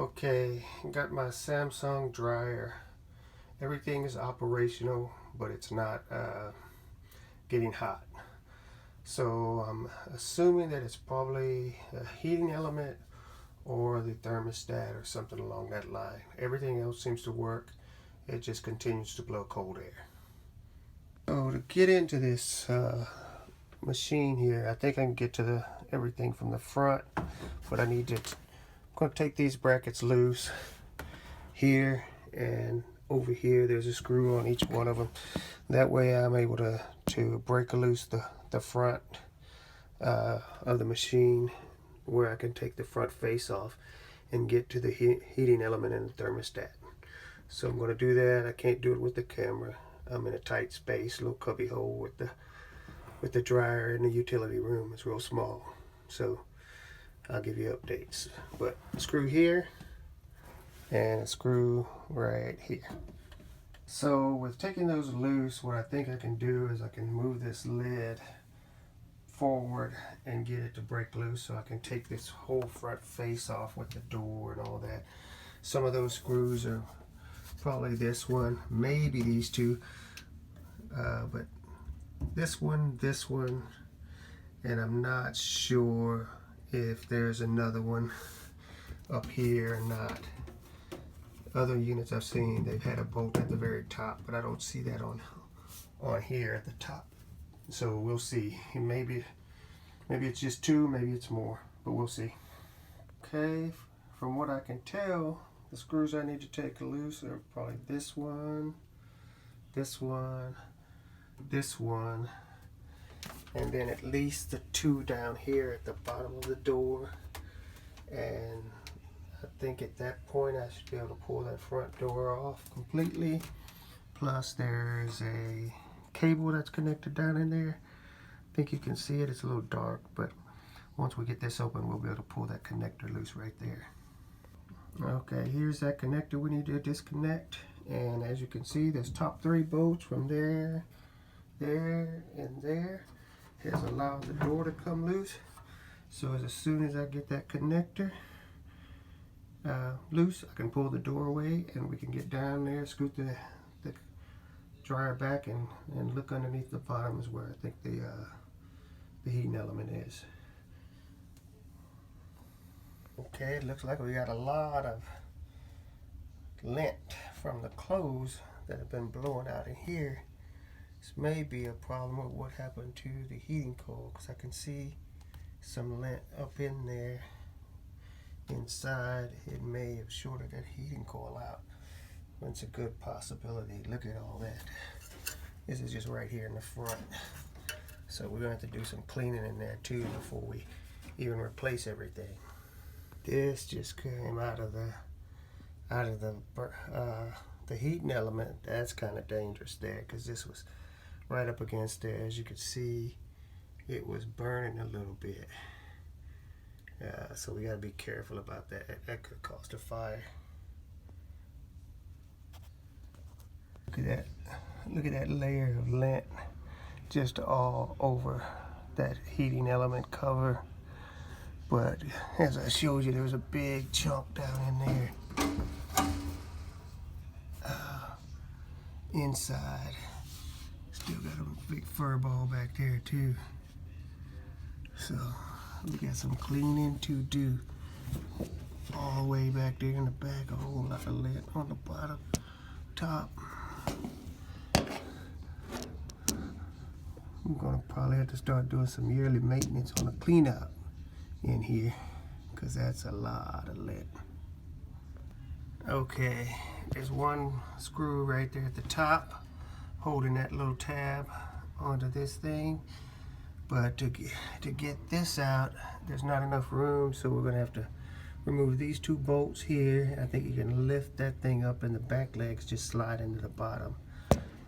Okay, got my Samsung dryer. Everything is operational, but it's not getting hot. So I'm assuming that it's probably a heating element or the thermostat or something along that line. Everything else seems to work. It just continues to blow cold air. So to get into this machine here, I think I can get to everything from the front, but I'm going to take these brackets loose here, and over here there's a screw on each one of them. That way I'm able to break loose the front of the machine, where I can take the front face off and get to the heating element and the thermostat. So I'm going to do that. I can't do it with the camera. I'm in a tight space, little cubby hole with the dryer in the utility room. It's real small, so I'll give you updates. But screw here and a screw right here. So with taking those loose, what I think I can do is I can move this lid forward and get it to break loose, so I can take this whole front face off with the door and all that. Some of those screws are probably this one, maybe these two, but this one, and I'm not sure if there's another one up here or not. Other units I've seen, they've had a bolt at the very top, but I don't see that on here at the top. So we'll see. Maybe it's just two, maybe it's more, but we'll see. Okay, from what I can tell, the screws I need to take loose are probably this one, this one, this one, and then at least the two down here at the bottom of the door. And I think at that point I should be able to pull that front door off completely. Plus there's a cable that's connected down in there. I think you can see it. It's a little dark, but once we get this open, we'll be able to pull that connector loose right there. Okay, here's that connector we need to disconnect. And as you can see, there's top 3 bolts from there, there, and there. Has allowed the door to come loose. So as soon as I get that connector loose, I can pull the door away and we can get down there, scoot the dryer back, and look underneath the bottom is where I think the heating element is. Okay, it looks like we got a lot of lint from the clothes that have been blowing out in here. This may be a problem with what happened to the heating coil, because I can see some lint up in there inside. It may have shorted that heating coil out. It's a good possibility. Look at all that. This is just right here in the front. So we're going to have to do some cleaning in there too before we even replace everything. This just came out of the heating element. That's kind of dangerous there, because this was right up against there. As you can see, it was burning a little bit. So we got to be careful about that. That could cause a fire. Look at that. Look at that layer of lint just all over that heating element cover. But as I showed you, there was a big chunk down in there. Inside. Still got a big fur ball back there too. So we got some cleaning to do. All the way back there in the back, a whole lot of lint on the bottom, top. I'm gonna probably have to start doing some yearly maintenance on the cleanup in here, because that's a lot of lint. Okay, there's one screw right there at the top holding that little tab onto this thing, but to get this out, there's not enough room, so we're gonna have to remove these 2 bolts here. I think you can lift that thing up and the back legs just slide into the bottom.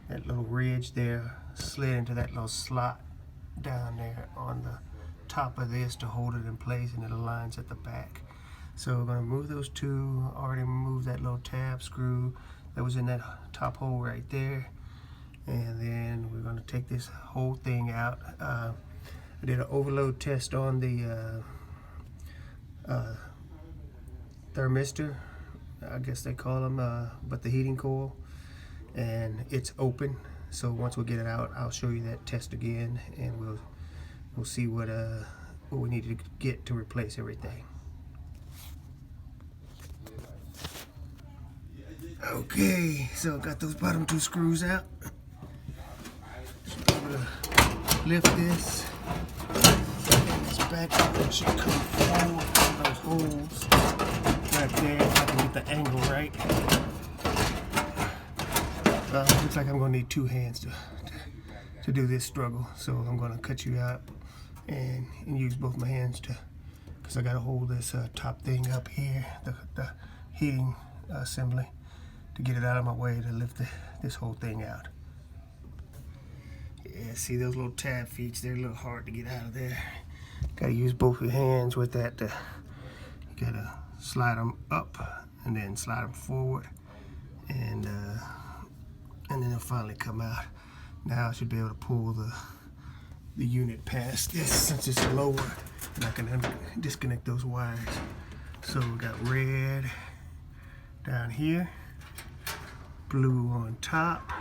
That little ridge there slid into that little slot down there on the top of this to hold it in place, and it aligns at the back. So we're going to move those 2. Already removed that little tab screw that was in that top hole right there, and then we're going to take this whole thing out. I did an overload test on the thermistor I guess they call them, but the heating coil, and it's open. So once we get it out, I'll show you that test again, and we'll see what we need to get to replace everything. Okay, so got those bottom two screws out. Lift this. This back should come forward from those holes right there. If I can get the angle right. Looks like I'm gonna need two hands to do this struggle. So I'm gonna cut you out and use both my hands because I gotta hold this top thing up here, the heating assembly, to get it out of my way to lift this whole thing out. Yeah, see those little tab feet, they're a little hard to get out of there. Gotta use both your hands with that. You gotta slide them up and then slide them forward, and then they'll finally come out. Now I should be able to pull the unit past this since it's lower, and I can disconnect those wires. So we got red down here, blue on top.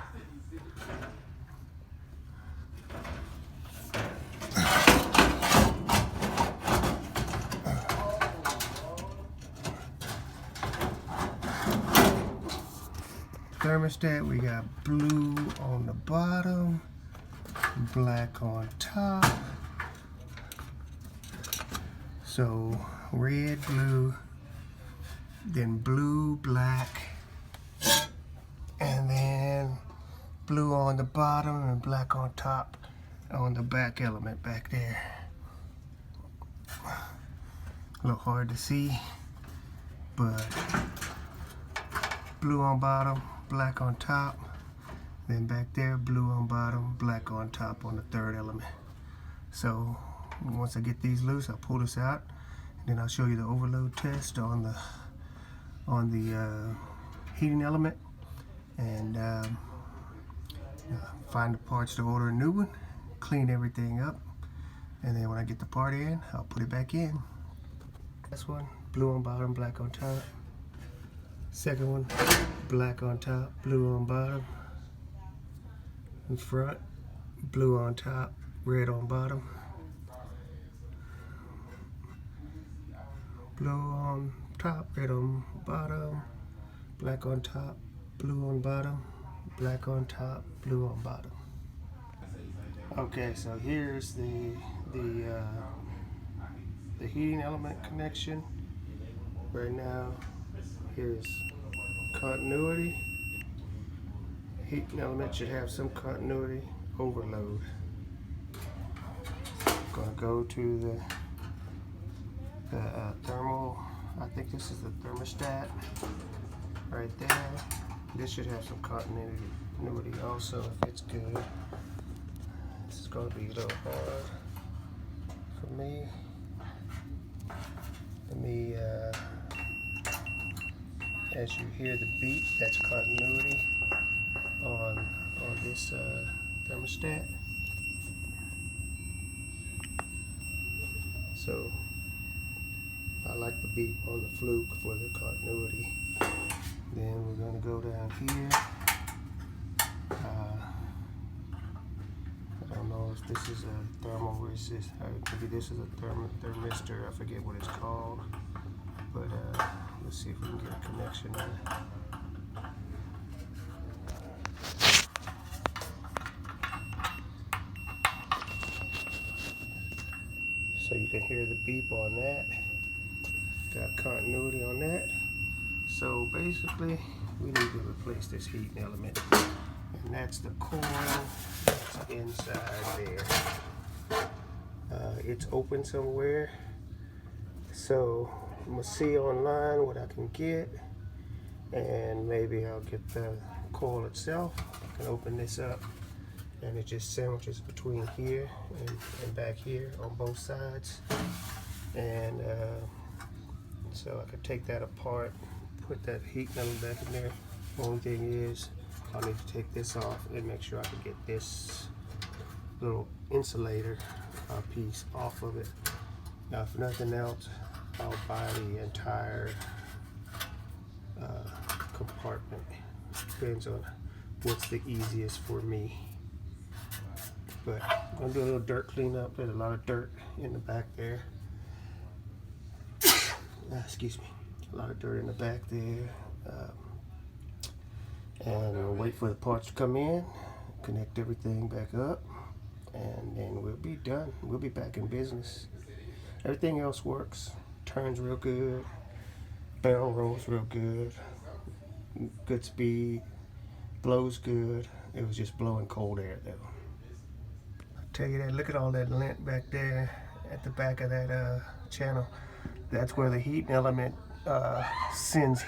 Thermostat, we got blue on the bottom, black on top. So red, blue, then blue, black, and then blue on the bottom and black on top on the back element back there. A little hard to see, but blue on bottom, black on top, then back there blue on bottom, black on top on the third element. So once I get these loose, I'll pull this out, and then I'll show you the overload test on the heating element, and find the parts to order a new one, clean everything up, and then when I get the part in, I'll put it back in. This one, blue on bottom, black on top. Second one, black on top, blue on bottom. In front, blue on top, red on bottom. Blue on top, red on bottom, black on top, blue on bottom, black on top, blue on bottom. Okay, so here's the heating element connection. Right now, here's continuity. Heating element should have some continuity overload. Gonna go to the thermal. I think this is the thermostat right there. This should have some continuity also if it's good. This is gonna be a little hard for me. Let me, as you hear the beep, that's continuity on this thermostat. So I like the beep on the fluke for the continuity. Then we're going to go down here. I don't know if this is a thermal resist. Maybe this is a thermistor. I forget what it's called. But let's see if we can get a connection on it. So you can hear the beep on that. Got continuity on that. So basically, we need to replace this heating element. And that's the coil that's inside there. It's open somewhere. So I'm gonna see online what I can get. And maybe I'll get the coil itself. I can open this up. And it just sandwiches between here and back here on both sides. And so I could take that apart, put that heat element back in there. Only thing is, I need to take this off and make sure I can get this little insulator piece off of it. Now, if nothing else, I'll buy the entire depends on what's the easiest for me. But I'm gonna do a little dirt cleanup. There's a lot of dirt in the back there. Excuse me. A lot of dirt in the back there. And we'll wait for the parts to come in, connect everything back up, and then we'll be done. We'll be back in business. Everything else works. Turns real good. Barrel rolls real good. Good speed. Blows good. It was just blowing cold air though. I'll tell you that, look at all that lint back there at the back of that channel. That's where the heating element sends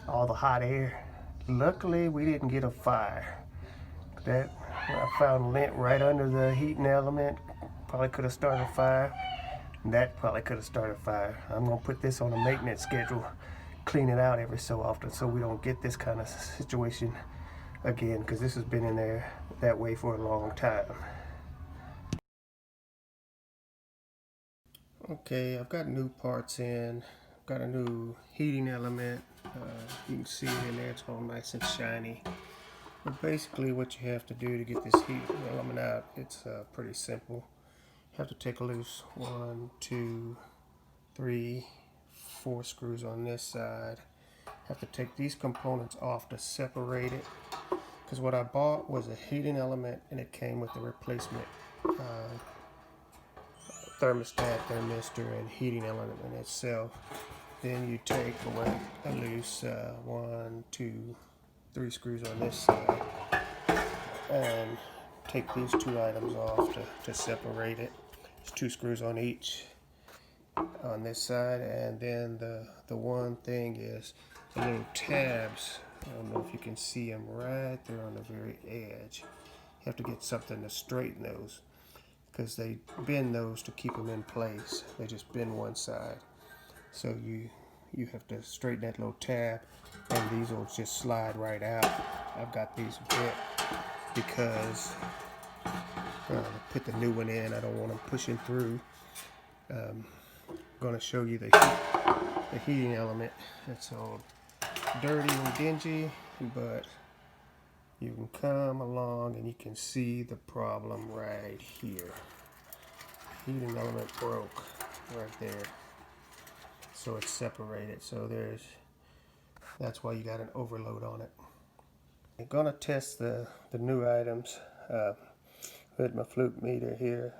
all the hot air. Luckily we didn't get a fire. That I found lint right under the heating element. Probably could have started a fire. That probably could have started a fire. I'm gonna put this on a maintenance schedule, clean it out every so often so we don't get this kind of situation again, because this has been in there that way for a long time. Okay, I've got new parts in. I've got a new heating element. You can see it in there, it's all nice and shiny. But basically what you have to do to get this heating element out, it's pretty simple. You have to take loose 1, 2, 3, 4 screws on this side. Have to take these components off to separate it, because what I bought was a heating element and it came with the replacement thermostat, thermistor, and heating element in itself. Then you take away a loose 1, 2, 3 screws on this side and take these 2 items off to separate it. There's 2 screws on each on this side, and then the one thing is the little tabs. I don't know if you can see them right there on the very edge. You have to get something to straighten those, because they bend those to keep them in place. They just bend one side. So you have to straighten that little tab, and these will just slide right out. I've got these bent because put the new one in. I don't want them pushing through. I'm going to show you the heating element. It's all dirty and dingy, but you can come along and you can see the problem right here. Heating element broke right there, so it's separated. So that's why you got an overload on it. I'm gonna test the new items with my fluke meter here.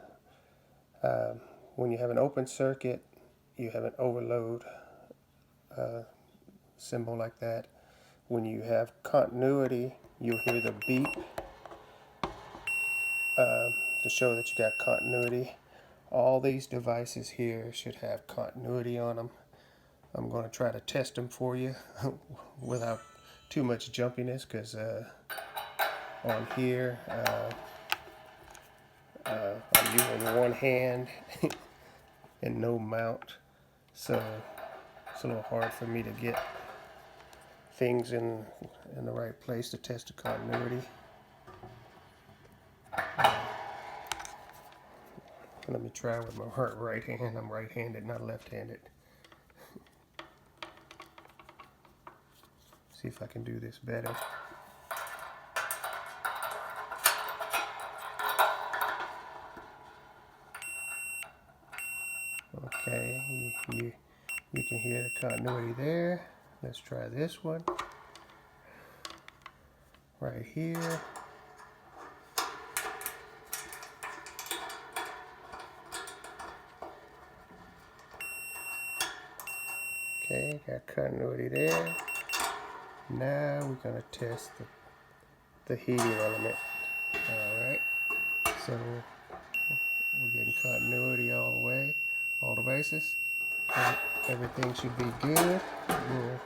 When you have an open circuit, you have an overload symbol like that. When you have continuity, you'll hear the beep to show that you got continuity. All these devices here should have continuity on them. I'm going to try to test them for you without too much jumpiness, because on here I'm using one hand and no mount, so it's a little hard for me to get things in the right place to test the continuity. Let me try with my right hand. I'm right-handed, not left-handed. See if I can do this better. Okay, you can hear the continuity there. Let's try this one. Right here. Okay, got continuity there. Now we're going to test the heating element. Alright, so we're getting continuity all the way, all devices. Everything should be good. We'll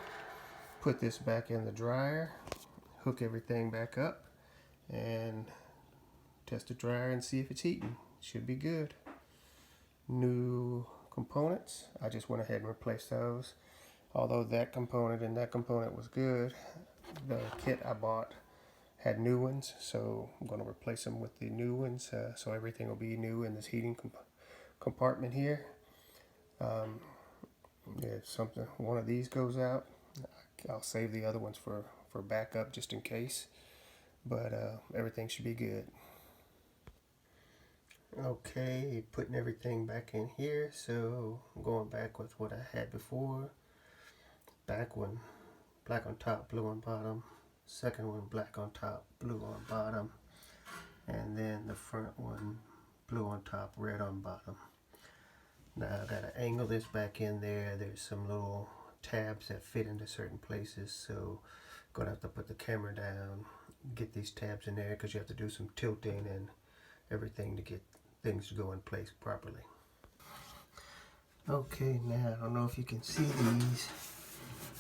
put this back in the dryer, hook everything back up, and test the dryer and see if it's heating. Should be good. New components, I just went ahead and replaced those. Although that component and that component was good, the kit I bought had new ones, so I'm going to replace them with the new ones, so everything will be new in this heating compartment here. If something, one of these goes out, I'll save the other ones for backup just in case. But everything should be good. Okay, putting everything back in here. So I'm going back with what I had before. Back one, black on top, blue on bottom. Second one, black on top, blue on bottom. And then the front one, blue on top, red on bottom. Now I gotta angle this back in there. There's some little tabs that fit into certain places, so gonna have to put the camera down, get these tabs in there, because you have to do some tilting and everything to get things to go in place properly. Okay, now I don't know if you can see these,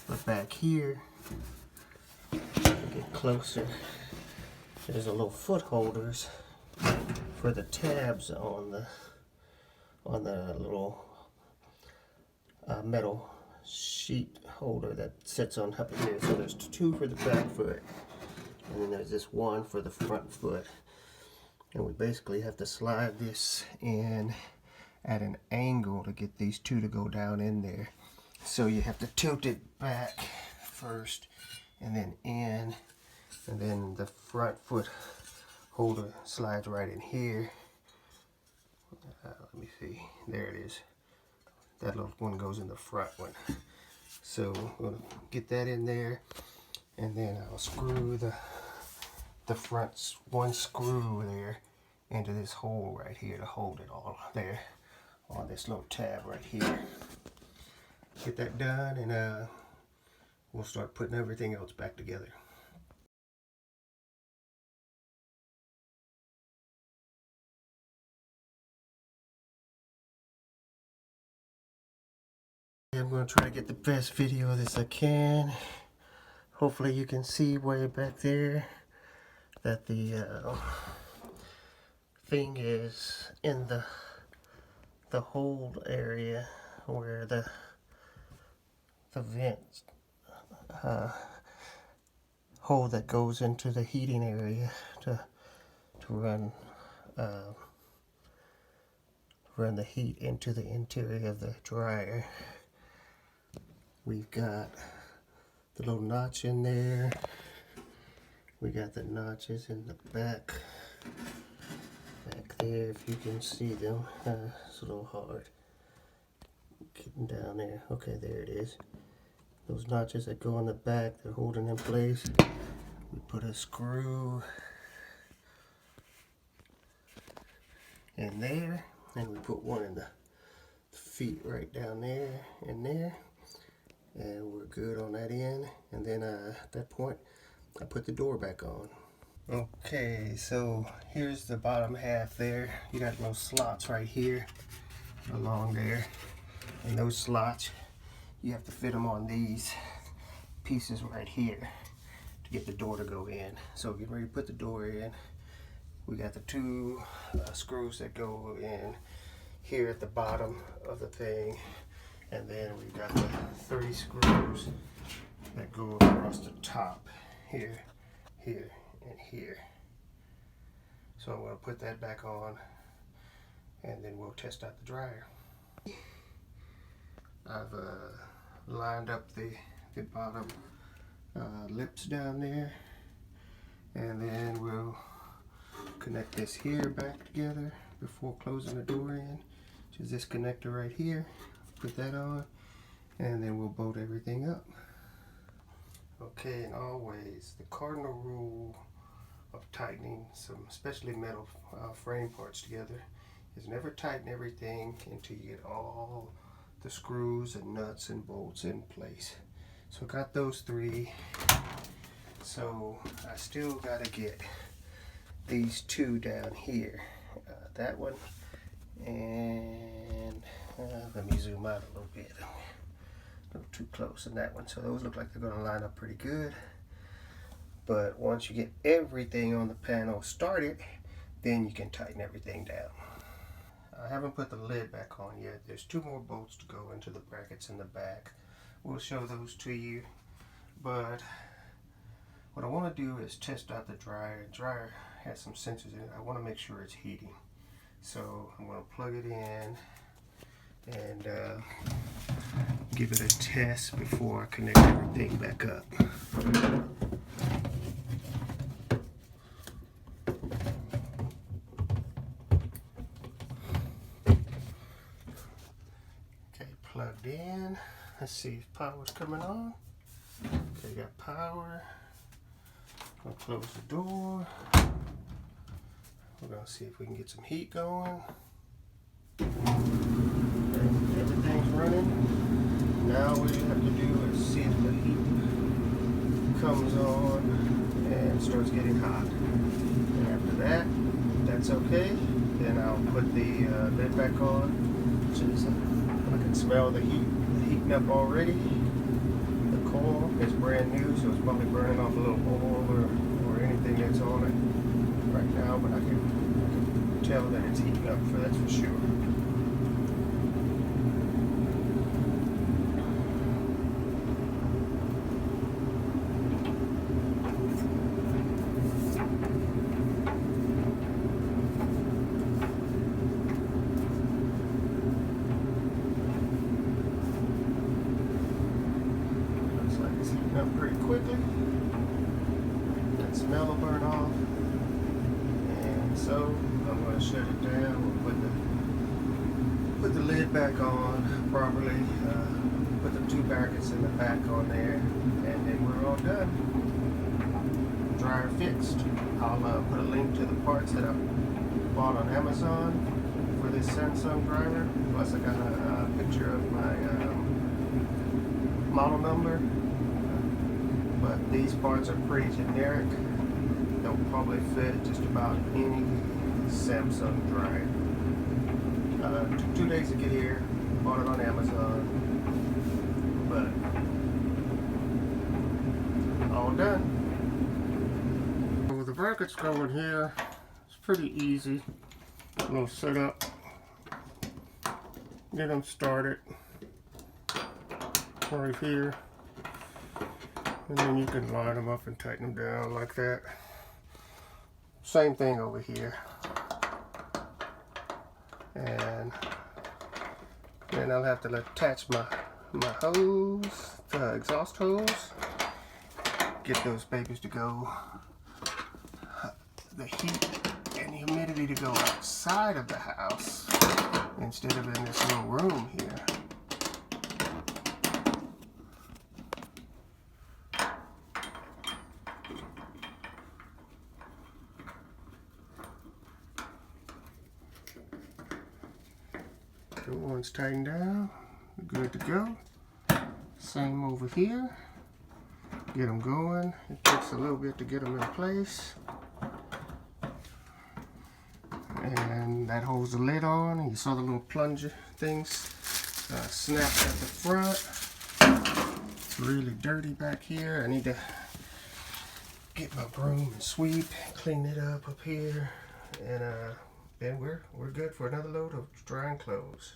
but back here, get closer, there's a little foot holders for the tabs on the little metal sheet holder that sits on top of here. So there's two for the back foot, and then there's this one for the front foot. And we basically have to slide this in at an angle to get these two to go down in there. So you have to tilt it back first and then in, and then the front foot holder slides right in here. Let me see, there it is. That little one goes in the front one. So I'm gonna get that in there, and then I'll screw the front one screw there into this hole right here to hold it all there on this little tab right here. Get that done, and we'll start putting everything else back together. I'm going to try to get the best video of this I can. Hopefully you can see way back there that the thing is in the hold area where the vent hole that goes into the heating area to run the heat into the interior of the dryer. We've got the little notch in there. We got the notches in the back there, if you can see them. It's a little hard getting down there. Okay, there it is. Those notches that go in the back, they're holding in place. We put a screw in there, and we put one in the feet right down there and there, and we're good on that end. And then at that point I put the door back on. Okay, so here's the bottom half there. You got little slots right here along there, and those slots, you have to fit them on these pieces right here to get the door to go in. So get ready to put the door in. We got the two screws that go in here at the bottom of the thing, and then we've got the 30 screws that go across the top here, here, and here. So I'm going to put that back on, and then we'll test out the dryer. I've lined up the bottom lips down there, and then we'll connect this here back together before closing the door in, which is this connector right here. Put that on, and then we'll bolt everything up. Okay, and always the cardinal rule of tightening some especially metal frame parts together is never tighten everything until you get all the screws and nuts and bolts in place. So got those three. So I still got to get these two down here. That one, and let me zoom out a little bit. A little too close in that one. So those look like they're going to line up pretty good. But once you get everything on the panel started, then you can tighten everything down. I haven't put the lid back on yet. There's two more bolts to go into the brackets in the back. We'll show those to you. But what I want to do is test out the dryer. The dryer has some sensors in it. I want to make sure it's heating. So I'm going to plug it in and give it a test before I connect everything back up. Okay, plugged in. Let's see if power's coming on. Okay, got power. Gonna close the door. We're gonna see if we can get some heat going. Okay, everything's running. Now what you have to do is see if the heat comes on and starts getting hot. And after that, if that's okay, then I'll put the lid back on. Which is, I can smell the heat heating up already. The coil is brand new, so it's probably burning off a little oil or anything that's on it right now, but I can tell that it's heating up, that's for sure. Looks like it's heating up pretty quickly. That smell will burn off. And so I'm going to shut it down. We'll put the lid back on properly. Put the 2 brackets in the back on there, and then we're all done. Dryer fixed. I'll put a link to the parts that I bought on Amazon for this Samsung dryer. Plus I got a picture of my model number. But these parts are pretty generic. They'll probably fit just about any Samsung dryer. Took 2 days to get here. Bought it on Amazon. But all done. Well, the brackets go in here. It's pretty easy. A little setup. Get them started right here. And then you can line them up and tighten them down like that. Same thing over here. And then I'll have to attach my hose, the exhaust hose. Get those babies to go, the heat and humidity to go outside of the house instead of in this little room here. The one's tightened down, good to go. Same over here. Get them going. It takes a little bit to get them in place. And that holds the lid on. And you saw the little plunger things snapped at the front. It's really dirty back here. I need to get my broom and sweep, clean it up here, and then we're good for another load of drying clothes.